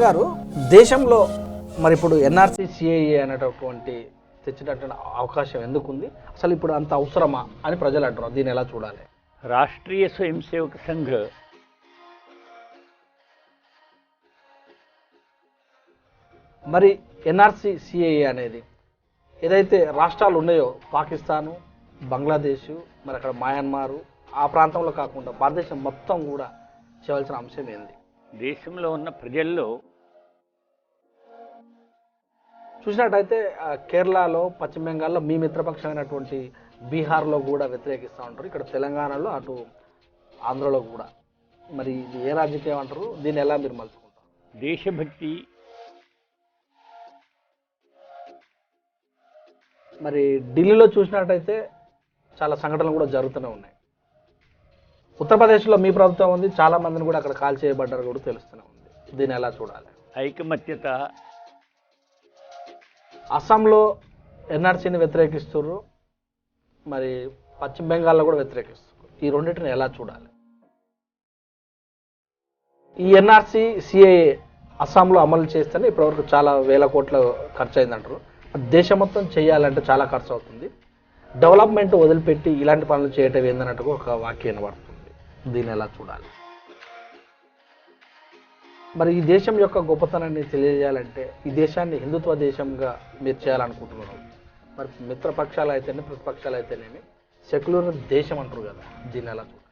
గారు దేశంలో మరి ఇప్పుడు ఎన్ఆర్సీ సిఏఏ అనేటటువంటి తెచ్చినటువంటి అవకాశం ఎందుకుంది, అసలు ఇప్పుడు అంత అవసరమా అని ప్రజలు అంటున్నారు. దీన్ని ఎలా చూడాలి? राष्ट्रीय स्वयंसेवक संघ మరి ఎన్ఆర్సీ సిఏఏ అనేది ఏదైతే రాష్ట్రాలు ఉన్నాయో పాకిస్తాను, బంగ్లాదేశ్, మరి అక్కడ మయన్మారు ఆ ప్రాంతంలో కాకుండా భారతదేశం మొత్తం కూడా చేయవలసిన అంశం ఏంది? దేశంలో ఉన్న ప్రజల్లో చూసినట్టయితే కేరళలో, పశ్చిమ బెంగాల్లో మీ మిత్రపక్షమైనటువంటి బీహార్లో కూడా వ్యతిరేకిస్తూ ఉంటారు. ఇక్కడ తెలంగాణలో, అటు ఆంధ్రలో కూడా. మరి ఇది ఏ రాజకీయం అంటారు? దీన్ని ఎలా మీరు మలుచుకుంటారు? దేశభక్తి మరి ఢిల్లీలో చూసినట్టయితే చాలా సంఘటనలు కూడా జరుగుతూనే ఉన్నాయి. ఉత్తరప్రదేశ్లో మీ ప్రభుత్వం ఉంది, చాలా మందిని కూడా అక్కడ కాల్ చేయబడ్డారు కూడా తెలుస్తూనే ఉంది. దీన్ని ఎలా చూడాలి? ఐకమత్యత అస్సాంలో ఎన్ఆర్సీని వ్యతిరేకిస్తున్నారు, మరి పశ్చిమ బెంగాల్లో కూడా వ్యతిరేకిస్తున్నారు. ఈ రెండింటిని ఎలా చూడాలి? ఈ ఎన్ఆర్సీ సిఏఏ అస్సాంలో అమలు చేస్తేనే ఇప్పటివరకు చాలా వేల కోట్ల ఖర్చు అయిందంటారు. దేశం మొత్తం చేయాలంటే చాలా ఖర్చు అవుతుంది. డెవలప్మెంట్ వదిలిపెట్టి ఇలాంటి పనులు చేయటం ఏందన్నట్టుగా ఒక వాక్యం పడుతుంది. దీన్ని ఎలా చూడాలి? మరి ఈ దేశం యొక్క గొప్పతనాన్ని తెలియజేయాలంటే ఈ దేశాన్ని హిందుత్వ దేశంగా మీరు చేయాలనుకుంటున్నారు. మరి మిత్రపక్షాలు అయితేనే, ప్రతిపక్షాలు అయితేనేమి సెక్యులర్ దేశం అంటారు కదా, దీన్ని ఎలా చూడాలి?